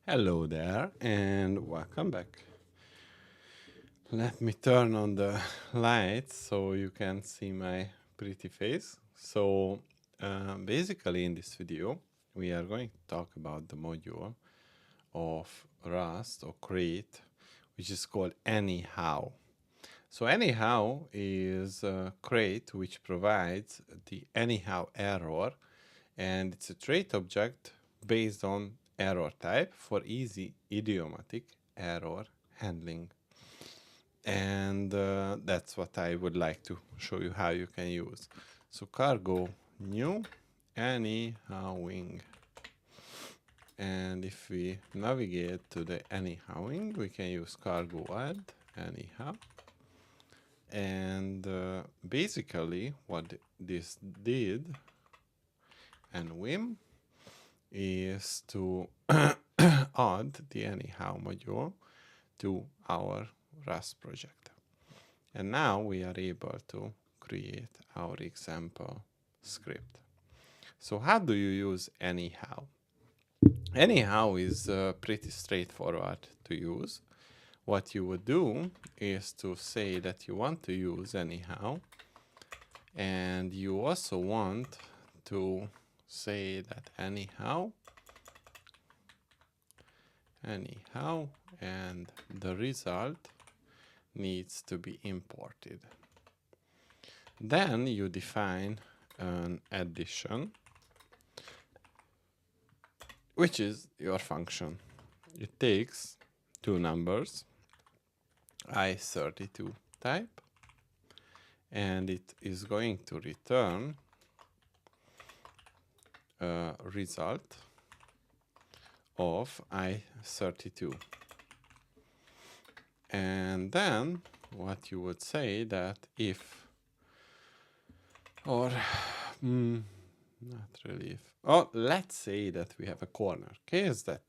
Hello there and welcome back. Let me turn on the lights so you can see my pretty face. Basically in this video we are going to talk about the module of Rust or create which is called anyhow. So anyhow is a crate which provides the anyhow error, and it's a trait object based on error type for easy idiomatic error handling. And that's what I would like to show you how you can use. So cargo new anyhowing. And if we navigate to the anyhowing, we can use cargo add anyhow. And basically what this did and Vim is to add the anyhow module to our Rust project. And now we are able to create our example script. So how do you use anyhow? Anyhow is pretty straightforward to use. What you would do is to say that you want to use anyhow, and you also want to say that anyhow, and the result needs to be imported. Then you define an addition, which is your function. It takes two numbers, i32 type, and it is going to return a result of i32. And then what you would say that if, or not really if, oh, let's say that we have a corner case that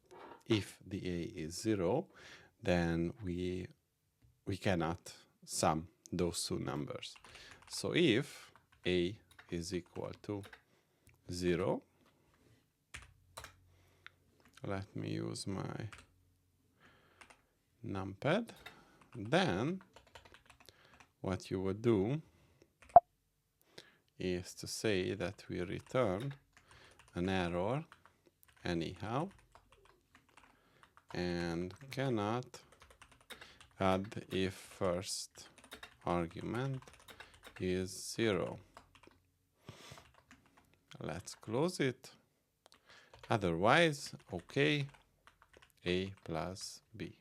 if the a is 0, then we cannot sum those two numbers. So if a is equal to 0, let me use my numpad, then what you would do is to say that we return an error anyhow and cannot add if first argument is 0. Let's close it. Otherwise, okay, a plus b.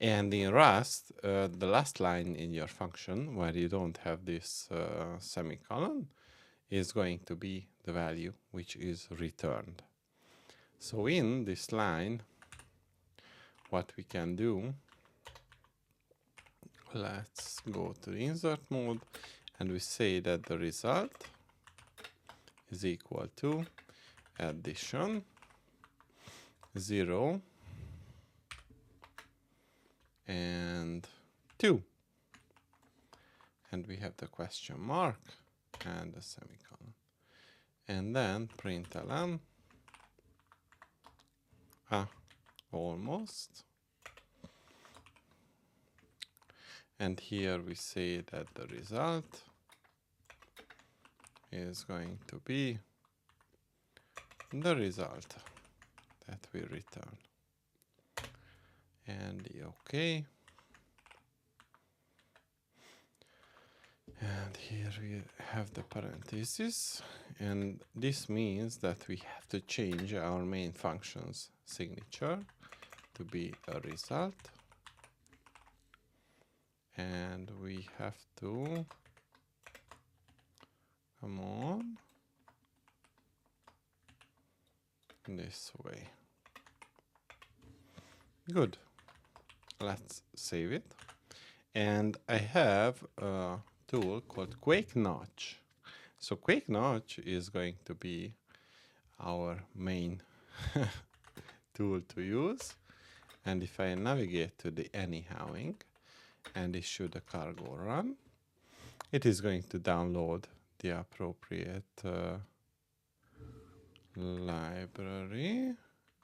And in Rust, the last line in your function, where you don't have this semicolon, is going to be the value which is returned. So in this line, what we can do, let's go to the insert mode, and we say that the result is equal to addition 0 and 2. And we have the question mark and the semicolon. And then println, almost. And here we say that the result is going to be the result that we return. And the OK. And here we have the parentheses, and this means that we have to change our main function's signature to be a result, and we have to, come on, this way. Good. Let's save it. And I have a tool called Quake Notch. So Quake Notch is going to be our main tool to use. And if I navigate to the anyhowing and issue the cargo run, it is going to download the appropriate library,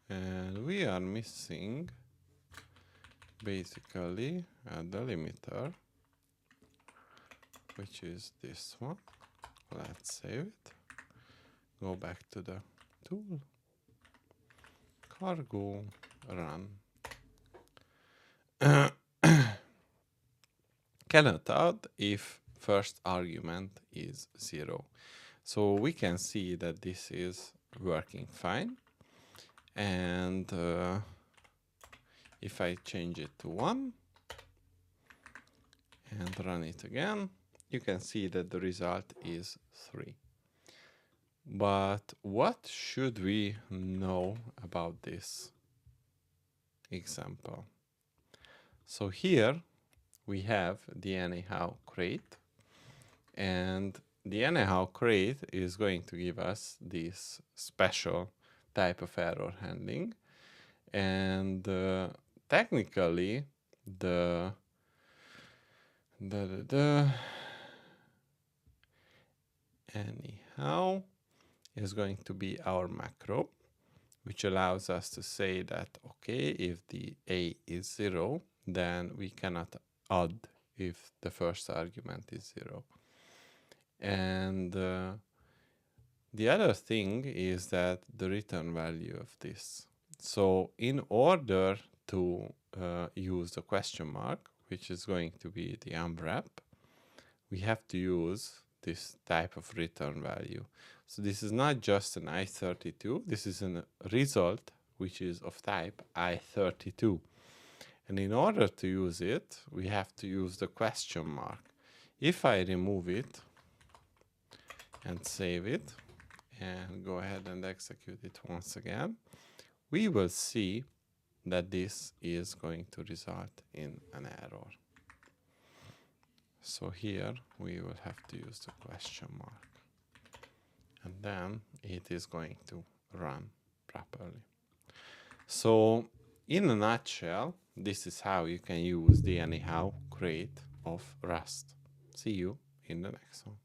and we are missing basically a delimiter, which is this one. Let's save it. Go back to the tool, cargo, run. Cannot add if first argument is 0. So we can see that this is working fine. And if I change it to 1 and run it again, you can see that the result is 3. But what should we know about this example? So here we have the anyhow crate, and the anyhow crate is going to give us this special type of error handling, and technically the anyhow is going to be our macro, which allows us to say that, okay, if the a is 0, then we cannot add if the first argument is 0. And the other thing is that the return value of this. So in order to use the question mark, which is going to be the unwrap, we have to use this type of return value. So this is not just an I32, this is a result which is of type I32. And in order to use it, we have to use the question mark. If I remove it and save it and go ahead and execute it once again, we will see that this is going to result in an error. So here we will have to use the question mark, and then it is going to run properly. So in a nutshell, this is how you can use the anyhow crate of Rust. See you in the next one.